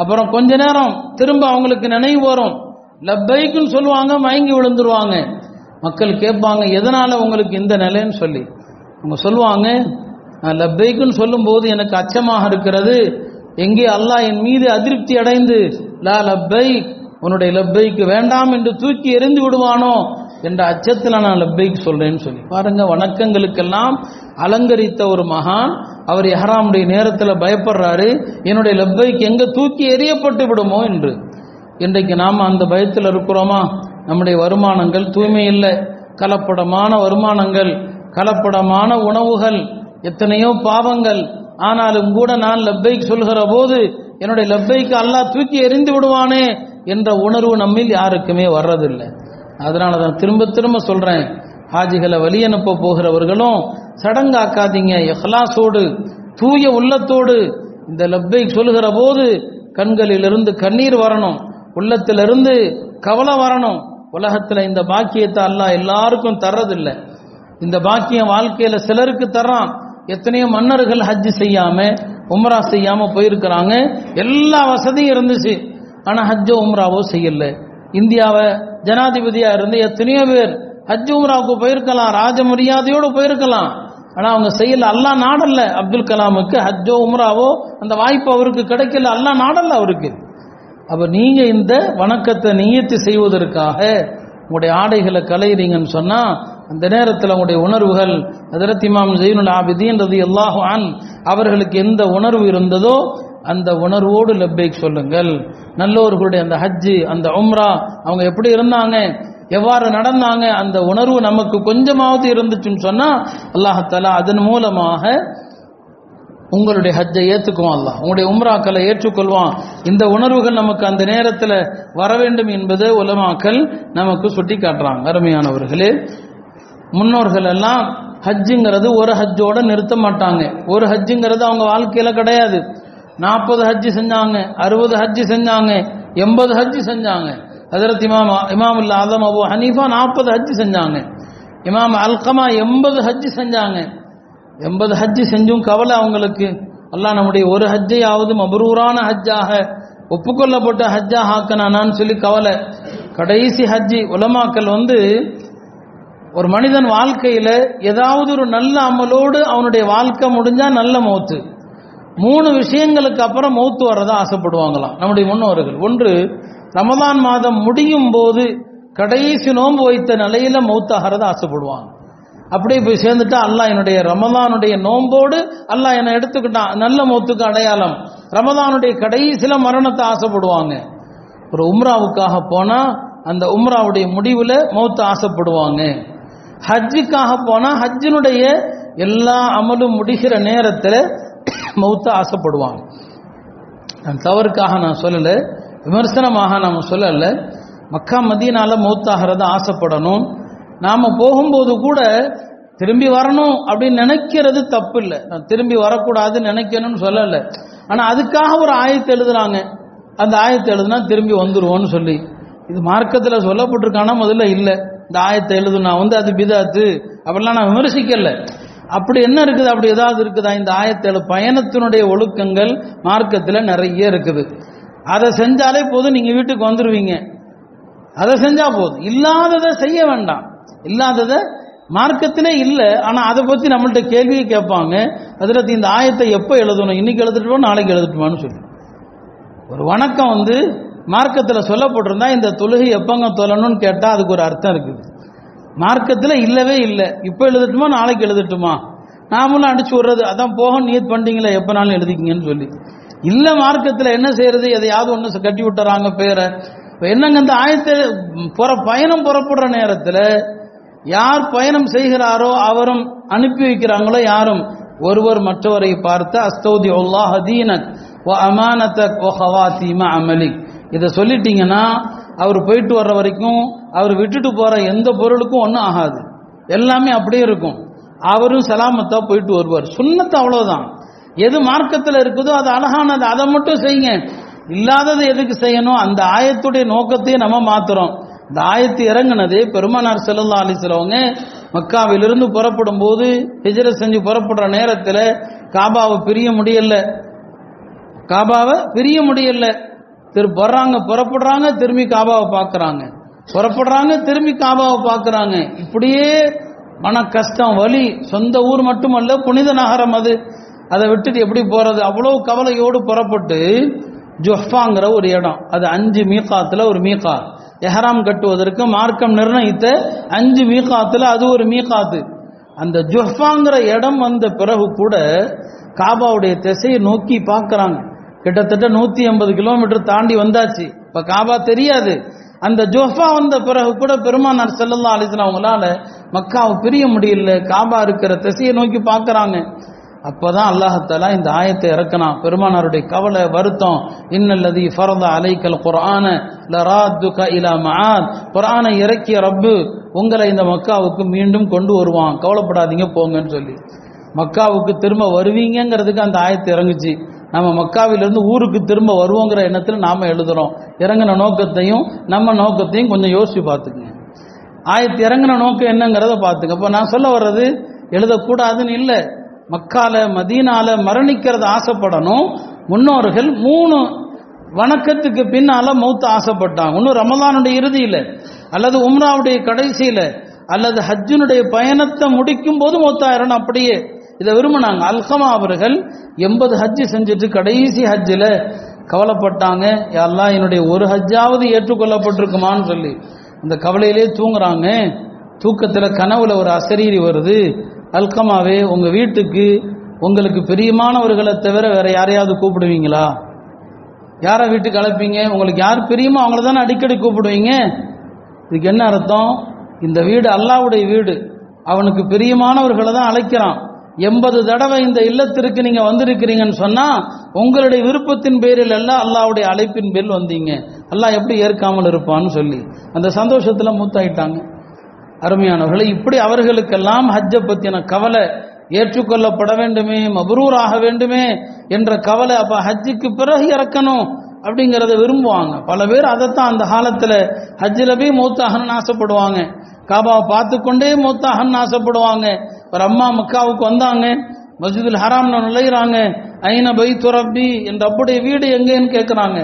அப்புறம் கொஞ்ச நேரம் திரும்ப அவங்களுக்கு நினைவு வரும், லப்பைக்குன்னு சொல்லுவாங்க, மயங்கி விழுந்துருவாங்க. மக்கள் கேட்பாங்க, எதனால உங்களுக்கு இந்த நிலைன்னு சொல்லி. அவங்க சொல்லுவாங்க, நான் லப்பைக்குன்னு சொல்லும் போது எனக்கு அச்சமாக இருக்கிறது, எங்கே அல்லாஹ் என் மீது அதிருப்தி அடைந்து லா லப்பைக், உன்னுடைய லப்பைக்கு வேண்டாம் என்று தூக்கி எறிந்து விடுவானோ என்ற அச்சத்தில் நான் லப்பைக்கு சொல்றேன்னு சொல்லி. பாருங்க, வணக்கங்களுக்கெல்லாம் அலங்கரித்த ஒரு மகான் அவர் இஹ்ராமுடைய நேரத்தில் பயப்படுறாரு, என்னுடைய லப்பைக்கு எங்க தூக்கி எறியப்பட்டு விடுமோ என்று. இன்றைக்கு நாம அந்த பயத்தில் இருக்கிறோமா? நம்முடைய வருமானங்கள் தூய்மை இல்லை, கலப்படமான வருமானங்கள், கலப்படமான உணவுகள், எத்தனையோ பாவங்கள். ஆனாலும் கூட நான் லப்பைக் சொல்கிற போது என்னுடைய லப்பைக்கு அல்லாஹ் தூக்கி எறிந்து விடுவானே என்ற உணர்வு நம்மில் யாருக்குமே வர்றதில்லை. அதனால தான் திரும்ப திரும்ப சொல்றேன், ஹாஜிகளை வழி அனுப்ப போகிறவர்களும் சடங்காக்காதீங்க, இஹ்லாஸோடு தூய உள்ளத்தோடு இந்த லப்பைக் சொல்கிற போது கண்களிலிருந்து கண்ணீர் வரணும், உள்ளத்திலிருந்து கவலை வரணும். உலகத்தில் இந்த பாக்கியத்தை அல்லாஹ் எல்லாருக்கும் தர்றதில்லை. இந்த பாக்கியம் வாழ்க்கையில சிலருக்கு தர்றான். எத்தனையோ மன்னர்கள் ஹஜ் செய்யாம உம்ரா செய்யாம போயிருக்கிறாங்க, எல்லா வசதியும் இருந்துச்சு, ஆனா ஹஜ்ஜோ உம்ராவோ செய்யல. இந்தியாவை ஜனாதிபதியா இருந்து எத்தனையோ பேர் ஹஜ் உம்ராவுக்கு போயிருக்கலாம், ராஜ மரியாதையோடு போயிருக்கலாம், ஆனா அவங்க செய்யல. அல்லாஹ் நாடல்ல அப்துல் கலாமுக்கு ஹஜ்ஜோ உம்ராவோ அந்த வாய்ப்பு அவருக்கு கிடைக்கல, அல்லாஹ் நாடல்ல அவருக்கு. அப்ப நீங்க இந்த வணக்கத்தை நியத்து செய்வதற்காக உங்களுடைய ஆடைகளை கலைறீங்கன்னு சொன்னா அந்த நேரத்தில் உங்களுடைய உணர்வுகள், ஹஜ்ரத் இமாம் ஜெயினுல் ஆபிதீன் ரலியல்லாஹு அன்ஹு அவர்களுக்கு எந்த உணர்வு இருந்ததோ அந்த உணர்வோடு லப்பைக் சொல்லுங்கள். நல்லோர்களுடைய அந்த ஹஜ்ஜு அந்த உம்ரா அவங்க எப்படி இருந்தாங்க, எவ்வாறு நடந்தாங்க, அந்த உணர்வு நமக்கு கொஞ்சமாவது இருந்துச்சுன்னு சொன்னா அல்லாஹ் தஆலா அதன் மூலமாக உங்களுடைய ஹஜ்ஜை ஏற்றுக்குவான், அல்லாஹ் உங்களுடைய உம்ராக்களை ஏற்றுக்கொள்வான். இந்த உணர்வுகள் நமக்கு அந்த நேரத்தில் வர வேண்டும் என்பது உலமாக்கள் நமக்கு சுட்டி காட்டுறாங்க. அருமையானவர்களே, முன்னோர்கள் எல்லாம் ஹஜ்ஜுங்கிறது ஒரு ஹஜ்ஜோட நிறுத்த மாட்டாங்க. ஒரு ஹஜ்ஜுங்கிறது அவங்க வாழ்க்கையில கிடையாது. 40 ஹஜ்ஜு செஞ்சாங்க, 60 ஹஜ்ஜு செஞ்சாங்க, 80 ஹஜ்ஜு செஞ்சாங்க. ஹஜ்ரத் இமாமுல் ஆதம் அபூ ஹனீஃபா 40 ஹஜ்ஜு செஞ்சாங்க. இமாம் அல்கமா 80 ஹஜ்ஜு செஞ்சாங்க. 80 ஹஜ்ஜு செஞ்சும் கவலை அவங்களுக்கு, அல்லாஹ் நம்முடைய ஒரு ஹஜ்ஜையாவது மபரூரான ஹஜ்ஜாக ஒப்புக்கொள்ளப்பட்ட ஹஜ்ஜாக ஆக்கனானான்னு சொல்லி கவலை. கடைசி ஹஜ்ஜி உலமாக்கள் ஒரு மனிதன் வாழ்க்கையில ஏதாவது ஒரு நல்ல அமலோடு அவனுடைய வாழ்க்கை முடிஞ்சா நல்ல மௌத்து. 3 விஷயங்களுக்கு அப்புறம் மௌத்து வர்றதா ஆசைப்படுவாங்களாம் நம்முடைய முன்னோர்கள். ஒன்று, ரமதான் மாதம் முடியும் போது கடைசி நோன்பு வைத்த நிலையில மௌத்தாகிறத ஆசைப்படுவாங்க. அப்படியே போய் சேர்ந்துட்டா அல்லாஹ் என்னுடைய ரமதானுடைய நோம்போடு அல்லாஹ் என்னை எடுத்துக்கிட்டான், நல்ல மௌத்துக்கு அடையாளம். ரமதானுடைய கடைசியில மரணத்தை ஆசைப்படுவாங்க. ஒரு உம்ராவுக்காக போனா அந்த உம்ராவுடைய முடிவுல மௌத்த ஆசைப்படுவாங்க. ஹஜ்ஜுக்காக போனா ஹஜ்ஜினுடைய எல்லா அமலும் முடிகிற நேரத்தில் மௌத்த ஆசைப்படுவாங்க. நான் தவறுக்காக நான் சொல்லல, விமர்சனமாக நாம் சொல்லல. மக்கா மதீனால மௌத்தாகிறத ஆசைப்படணும். நாம போகும்போது கூட திரும்பி வரணும் அப்படின்னு நினைக்கிறது தப்பு இல்லை, நான் திரும்பி வரக்கூடாதுன்னு நினைக்கணும்னு சொல்லலை. ஆனால் அதுக்காக ஒரு ஆயத்தை எழுதுறாங்க, அந்த ஆயத்தை எழுதுனா திரும்பி வந்துருவோன்னு சொல்லி. இது மார்க்கத்தில் சொல்லப்பட்டிருக்கானா? முதல்ல இல்லை. இந்த ஆயத்தை எழுதுனா அது பிதாத்து அப்படிலாம் நான் விமர்சிக்கல. அப்படி என்ன இருக்குது, அப்படி ஏதாவது இருக்குதா? இந்த ஆயத்தை பயணத்தினுடைய ஒழுக்கங்கள் மார்க்கத்தில் நிறைய இருக்குது. அதை செஞ்சாலே போதும், நீங்க வீட்டுக்கு வந்துருவீங்க. அதை செஞ்சா போதும், இல்லாததை செய்ய வேண்டாம். இல்லாததை மார்க்கத்திலே இல்லை. ஆனா அதை பத்தி நம்மள்ட்ட கேள்வியை கேட்பாங்க, அதில் இந்த ஆயத்தை எப்போ எழுதணும், இன்னைக்கு எழுதிட்டுமா நாளைக்கு எழுதிட்டுமான்னு சொல்லி. ஒரு வணக்கம் மார்க்கத்தில் சொல்லப்பட்டிருந்தா இந்த தொழுகை எப்பங்க தொழணும்னு கேட்டால் அதுக்கு ஒரு அர்த்தம் இருக்குது. மார்க்கத்தில் இல்லவே இல்லை. இப்போ எழுதட்டுமா நாளைக்கு எழுதட்டுமா, நாமளும் அடிச்சு விடுறது, அதான் போக நீட் பண்ணிட்டீங்களே எப்போனாலும் எழுதிக்கிங்கன்னு சொல்லி. இல்லை மார்க்கத்தில் என்ன செய்யறது, எதையாவது ஒன்று கட்டி விட்டுறாங்க பேரை. என்னங்க இந்த ஆயத்தை பயணம் புறப்படுற நேரத்தில் யார் பயணம் செய்கிறாரோ அவரும் அனுப்பி வைக்கிறாங்களோ யாரும் ஒருவர் மற்றவரை பார்த்து அஸ்தௌதி அல்லாஹ் தீனக் வ அமானதக் வ ஹவாதீம அமலிக், இதை சொல்லிட்டீங்கன்னா அவர் போயிட்டு வர்ற வரைக்கும் அவர் விட்டுட்டு போற எந்த பொருளுக்கும் ஒன்றும் ஆகாது, எல்லாமே அப்படியே இருக்கும். அவரும் சலாமத்தா போயிட்டு வருவார். சுன்னத்து அவ்வளவுதான். எது மார்க்கத்தில் இருக்குதோ அது அழகானது, அதை மட்டும் செய்யுங்க. இல்லாதது எதுக்கு செய்யணும்? அந்த ஆயத்துடைய நோக்கத்தையே நம்ம மாத்துறோம். இந்த ஆயத்து இறங்கினதே பெருமானார் ஸல்லல்லாஹு அலைஹி வஸல்லம் மக்காவிலிருந்து புறப்படும் போது ஹிஜ்ரத் செஞ்சு புறப்படுற நேரத்தில் காபாவை பிரிய முடியல. புறப்படுறாங்க திரும்பி காபாவை பார்க்கறாங்க, புறப்படுறாங்க திரும்பி காபாவை பார்க்கறாங்க. இப்படியே மன கஷ்டம், வலி. சொந்த ஊர் மட்டுமல்ல, புனித நகரம் அது, அதை விட்டுட்டு எப்படி போறது? அவ்வளவு கவலையோடு புறப்பட்டு ஜுஹ்ஃபாங்கிற ஒரு இடம், அது 5 மீகாத்துல ஒரு மீகா, எஹராம் கட்டுவதற்கு மார்க்கம் நிர்ணயித்த 5 மீகாத்துல அது ஒரு மீகாத்து. அந்த ஜுஹ்ஃபாங்கிற இடம் வந்த பிறகு கூட காபாவுடைய திசையை நோக்கி பார்க்கறாங்க. கிட்டத்தட்ட 180 கிலோமீட்டர் தாண்டி வந்தாச்சு. இப்ப காபா தெரியாது. அந்த ஜுஹ்ஃபா வந்த பிறகு கூட பெருமானார் ஸல்லல்லாஹு அலைஹி வஸல்லம் அவங்களால மக்காவை பிரிய முடியல, காபா இருக்கிற திசையை நோக்கி பார்க்கறாங்க. அப்பதான் அல்லாஹ் தஆலா இந்த ஆயத்தை இறக்கினான். பெருமானாருடைய கவலை, வருத்தம், இன்னல்லதி ஃபரத அலைக்கல் குர்ஆன லராதுக இலா மஆத், குர்ஆனை இறக்கிய ரப்பு உங்களை இந்த மக்காவுக்கு மீண்டும் கொண்டு வருவான், கவலைப்படாதீங்க போங்கன்னு சொல்லி. மக்காவுக்கு திரும்ப வருவீங்கிறதுக்கு அந்த ஆயத்தை இறங்குச்சு. நம்ம மக்காவிலிருந்து ஊருக்கு திரும்ப வருவோங்கிற எண்ணத்தில் நாம எழுதுறோம். இறங்கின நோக்கத்தையும் நம்ம நோக்கத்தையும் கொஞ்சம் யோசிச்சு பார்த்துக்குங்க. ஆயத்து இறங்கின நோக்கம் என்னங்கிறத பார்த்துங்க. அப்ப நான் சொல்ல வர்றது எழுதக்கூடாதுன்னு இல்லை. மக்கால மதீனால மரணிக்கிறது ஆசைப்படணும். முன்னோர்கள் 3 வணக்கத்துக்கு பின்னால மௌத்த ஆசைப்பட்டாங்க. ஒன்னும் ரமலானுடைய இறுதியில, அல்லது உம்ராவுடைய கடைசியில, அல்லது ஹஜ்ஜினுடைய பயணத்தை முடிக்கும் போது மௌத்தாயிரணும். அப்படியே இதை விரும்பினாங்க. அல்கமா அவர்கள் 80 ஹஜ்ஜு செஞ்சுட்டு கடைசி ஹஜ்ஜில் கவலைப்பட்டாங்க, யா அல்லாஹ் என்னுடைய ஒரு ஹஜ்ஜாவது ஏற்றுக்கொள்ளப்பட்டிருக்குமான்னு சொல்லி. அந்த கவலையிலே தூங்குறாங்க. தூக்கத்தில் கனவுல ஒரு அசரீரி வருது, அல்கமாவே உங்க வீட்டுக்கு உங்களுக்கு பிரியமானவர்களை தவிர வேற யாரையாவது கூப்பிடுவீங்களா? யாரை வீட்டுக்கு அழைப்பீங்க? உங்களுக்கு யார் பிரியமோ அவங்கள தானே அடிக்கடி கூப்பிடுவீங்க. இதுக்கு என்ன அர்த்தம்? இந்த வீடு அல்லாஹ்வுடைய வீடு, அவனுக்கு பிரியமானவர்களை தான் அழைக்கிறான். 80 தடவை இந்த இல்லத்திற்கு நீங்க வந்திருக்கிறீங்கன்னு சொன்னா உங்களுடைய விருப்பத்தின் பேரில் அல்ல, அல்லாஹ்வுடைய அழைப்பின் பேரில் வந்தீங்க. அல்லாஹ் எப்படி ஏற்காமல் இருப்பான்னு சொல்லி அந்த சந்தோஷத்துல மூத்தாயிட்டாங்க. அருமையானவர்களை, இப்படி அவர்களுக்கெல்லாம் ஹஜ்ஜை பத்தின கவலை, ஏற்றுக்கொள்ளப்பட வேண்டுமே, மப்ரூர் ஆக வேண்டுமே என்ற கவலை. அப்ப ஹஜ்ஜுக்கு பிறகு இறக்கணும் அப்படிங்கிறத விரும்புவாங்க. பல பேர் அதைத்தான் அந்த காலத்துல ஹஜ்ஜில போய் மௌத்தாகன்னு ஆசைப்படுவாங்க, காபாவை பார்த்து கொண்டே மௌத்தாகன்னு ஆசைப்படுவாங்க. ஒரு அம்மா மக்காவுக்கு வந்தாங்க, மஸ்ஜிதுல் ஹராம்ல நுழையிறாங்க, ஐன பைத்து ரப்பி, என்ற அப்படியே வீடு எங்கேன்னு கேட்குறாங்க.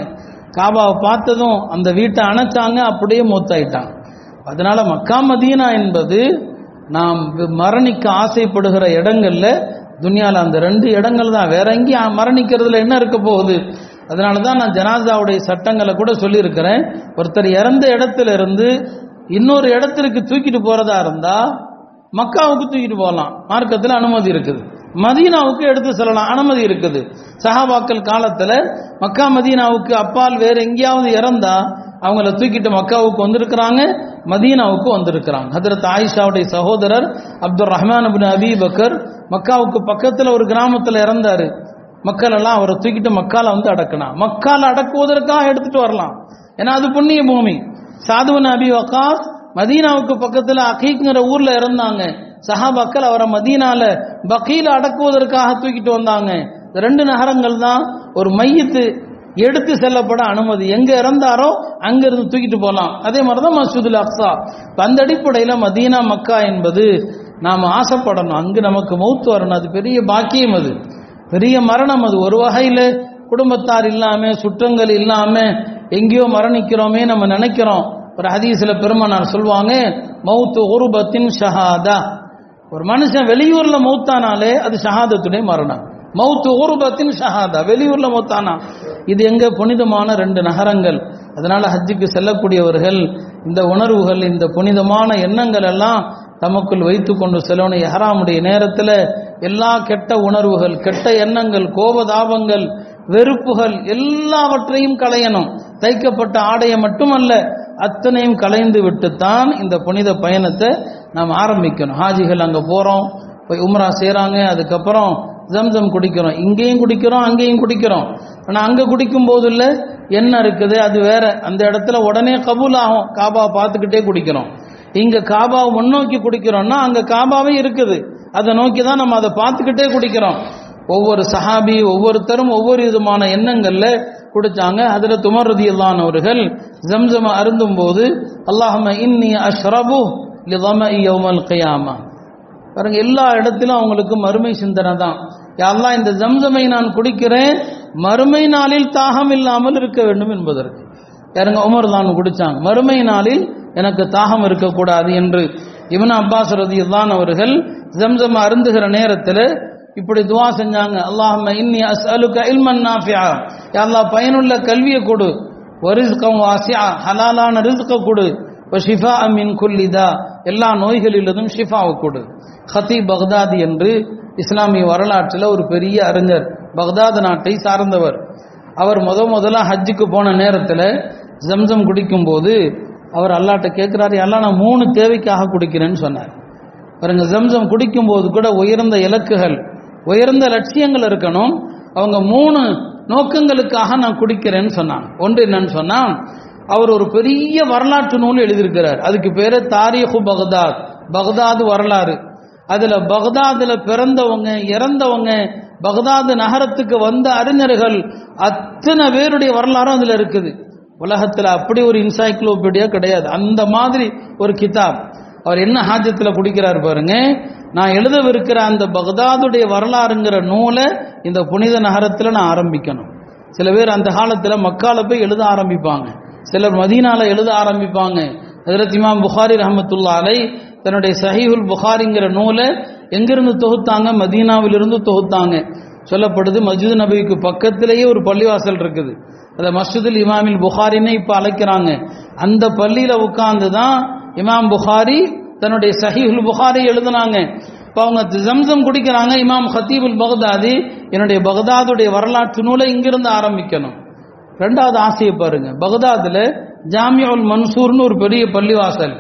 காபாவை பார்த்ததும் அந்த வீட்டை அணைச்சாங்க, அப்படியே மௌத்தாயிட்டாங்க. அதனால மக்கா மதீனா என்பது நாம் மரணிக்க ஆசைப்படுகிற இடங்கள்ல துனியால அந்த 2 இடங்கள் தான், வேற எங்கேயும் மரணிக்கிறதுல என்ன இருக்க போகுது? அதனால தான் நான் ஜனாசாவுடைய சட்டங்களை கூட சொல்லியிருக்கிறேன். ஒருத்தர் இறந்த இடத்துல இருந்து இன்னொரு இடத்திற்கு தூக்கிட்டு போறதா இருந்தா மக்காவுக்கு தூக்கிட்டு போகலாம், மார்க்கத்தில் அனுமதி இருக்குது. மதீனாவுக்கு எடுத்து செல்லலாம், அனுமதி இருக்குது. சஹாபாக்கள் காலத்துல மக்கா மதீனாவுக்கு அப்பால் வேற எங்கேயாவது இறந்தா அவங்கள தூக்கிட்டு மக்காவுக்கு வந்திருக்கிறாங்க, மதீனாவுக்கு வந்திருக்கிறாங்க. ஹஜ்ரத் ஆயிஷாவுடைய சகோதரர் அப்துல் ரஹ்மான் இப்னு அபி பக்கர் மக்காவுக்கு பக்கத்துல ஒரு கிராமத்துல இறந்தாரு. மக்கள் எல்லாம் அவரை தூக்கிட்டு மக்கால வந்து அடக்கினா, மக்கால அடக்குவதற்காக எடுத்துட்டு வரலாம், ஏன்னா அது புண்ணிய பூமி. சாது பின் அபி வக்காஸ் மதீனாவுக்கு பக்கத்துல அகீக்ங்கிற ஊர்ல இறந்தாங்க. சஹாபாக்கள் அவரை மதீனால பகீல அடக்குவதற்காக தூக்கிட்டு வந்தாங்க. 2 நகரங்கள் தான் ஒரு மையத்து எடுத்து செல்லப்பட அனுமதி, எங்க இறந்தாரோ அங்க இருந்து தூக்கிட்டு போகலாம். அதே மாதிரிதான் மஸ்ஜிதுல் அக்ஸா. அந்த அடிப்படையில் மதீனா மக்கா என்பது நாம் ஆசைப்படணும், அங்கு நமக்கு மௌத் வரணும். அது பெரிய பாக்கியம், அது பெரிய மரணம். அது ஒரு வகையில் குடும்பத்தார் இல்லாம சுற்றங்கள் இல்லாம எங்கேயோ மரணிக்கிறோமே நம்ம நினைக்கிறோம். ஒரு ஹதீஸ்ல பெருமானார் சொல்லுவாங்க, மௌத்து உருபத்தின் ஷஹாதா. ஒரு மனுஷன் வெளியூர்ல மௌத்தானாலே அது ஷஹாதத்துடைய மரணம். மௌத்து உருபத்தின் ஷஹாதா, வெளியூர்ல மௌத்தானா. இது எங்க? புனிதமான 2 நகரங்கள். அதனால ஹஜ்ஜுக்கு செல்லக்கூடியவர்கள் இந்த உணர்வுகள், இந்த புனிதமான எண்ணங்கள் எல்லாம் தமக்குள் வைத்து கொண்டு செல்லணும். இஹ்ராமுடைய நேரத்தில் எல்லா கெட்ட உணர்வுகள், கெட்ட எண்ணங்கள், கோபதாபங்கள், வெறுப்புகள் எல்லாவற்றையும் களையணும். தைக்கப்பட்ட ஆடையை மட்டுமல்ல, அத்தனையும் களைந்து விட்டுத்தான் இந்த புனித பயணத்தை நாம் ஆரம்பிக்கணும். ஹாஜிகள் அங்கே போகிறோம், போய் உம்ரா செய்கிறாங்க, அதுக்கப்புறம் ஜம்சம் குடிக்கிறோம். இங்கேயும் குடிக்கிறோம், அங்கேயும் குடிக்கிறோம். ஆனால் அங்கே குடிக்கும் போது இல்லை என்ன இருக்குது அது வேற, அந்த இடத்துல உடனே கபூல் ஆகும். காபா பார்த்துக்கிட்டே குடிக்கிறோம். இங்கே காபாவை முன்னோக்கி குடிக்கிறோம்னா அங்கே காபாவே இருக்குது, அதை நோக்கி தான் நம்ம அதை பார்த்துக்கிட்டே குடிக்கிறோம். ஒவ்வொரு சஹாபி ஒவ்வொருத்தரும் ஒவ்வொரு விதமான எண்ணங்கள்ல குடிச்சாங்க. அதுல உமர் ரலியல்லாஹு அவர்கள் ஜம்சம் அருந்தும் போது அல்லாஹும்ம இன்னி அஷ்ரபு லிதமஇ யௌமல் கியாமா. பாருங்க, எல்லா இடத்திலும் அவங்களுக்கு மறுமை சிந்தனை தான். யா அல்லாஹ், இந்த ஜம்சமை நான் குடிக்கிறேன் மறுமை நாளில் தாகம் இல்லாமல் இருக்க வேண்டும் என்பதற்கு. யாருங்க? உமர் தான் குடிச்சாங்க, மறுமை நாளில் எனக்கு தாகம் இருக்கக்கூடாது என்று. இப்னு அப்பாஸ் ரலியல்லாஹு அவர்கள் ஜம்சம் அருந்துகிற நேரத்தில் இப்படி துவா செஞ்சாங்க, அல்லாஹும்ம இன்னி அஸ்அலுக இல்மன் நாஃபிஆ. யா அல்லாஹ், பயனுள்ள கல்வியை கொடு, வரிஸ்கன் வாசிஆ, ஹலாலான ரிஸ்கை கொடு, வஷிஃபா மின் குல்லி தா, எல்லா நோய்களிலிருந்தும் ஷிஃபாவை கொடு. ஹதீப் பக்தாதி என்று இஸ்லாமிய வரலாற்றில் ஒரு பெரிய அறிஞர், பக்தாத் நாட்டை சார்ந்தவர். அவர் முதல்ல ஹஜ்ஜுக்கு போன நேரத்தில் ஜம்சம் குடிக்கும் போது அவர் அல்லாஹ்ட்ட கேட்கிறாரு, எல்லாம் நான் 3 தேவைக்காக குடிக்கிறேன்னு சொன்னார். பாருங்க, ஜம்சம் குடிக்கும் போது கூட உயர்ந்த இலக்குகள், உயர்ந்த லட்சியங்கள் இருக்கணும். அவங்க 3 நோக்கங்களுக்காக நான் குடிக்கிறேன்னு சொன்னாங்க. ஒன்று என்னன்னு சொன்னா, அவர் ஒரு பெரிய வரலாற்று நூல் எழுதியிருக்கிறார். அதுக்கு பேரு தாரீஹு பக்தாத், பக்தாது வரலாறு. அதுல பக்தாதுல பிறந்தவங்க, இறந்தவங்க, பக்தாது நகரத்துக்கு வந்த அறிஞர்கள் அத்தனை பேருடைய வரலாறும் அதுல இருக்குது. உலகத்துல அப்படி ஒரு என்சைக்ளோபீடியா கிடையாது, அந்த மாதிரி ஒரு கிதாப். அவர் என்ன ஹாஜத்தில் குடிக்கிறார் பாருங்க, நான் எழுதவிருக்கிற அந்த பக்தாதுடைய வரலாறுங்கிற நூலை இந்த புனித நகரத்தில் நான் ஆரம்பிக்கணும். சில பேர் அந்த காலத்தில் மக்கால போய் எழுத ஆரம்பிப்பாங்க, சிலர் மதீனால எழுத ஆரம்பிப்பாங்க. ஹஜ்ரத் இமாம் புகாரி ரஹ்மத்துல்லாஹி அலைஹி தன்னுடைய சஹீஹுல் புகாரிங்கிற நூலை எங்கிருந்து தொகுத்தாங்க? மதீனாவிலிருந்து தொகுத்தாங்க. சொல்லப்படுது மஸ்ஜித் நபவிக்கு பக்கத்திலேயே ஒரு பள்ளிவாசல் இருக்குது, அதை மஸ்ஜிதுல் இமாமில் புகாரின்னு இப்ப அழைக்கிறாங்க. அந்த பள்ளியில உட்கார்ந்து தான் இமாம் புகாரி தன்னுடைய சஹீஹுல் புகாரி எழுதினாங்க. இப்போ அவங்க ஜம்சம் குடிக்கிறாங்க. இமாம் ஹத்தீபுல் பக்தாதி, என்னுடைய பக்தாதுடைய வரலாற்று நூலை இங்கிருந்து ஆரம்பிக்கணும். 2வது ஆசையை பாருங்க, பக்தாதுல ஜாமியுல் மன்சூர்னு ஒரு பெரிய பள்ளிவாசல்,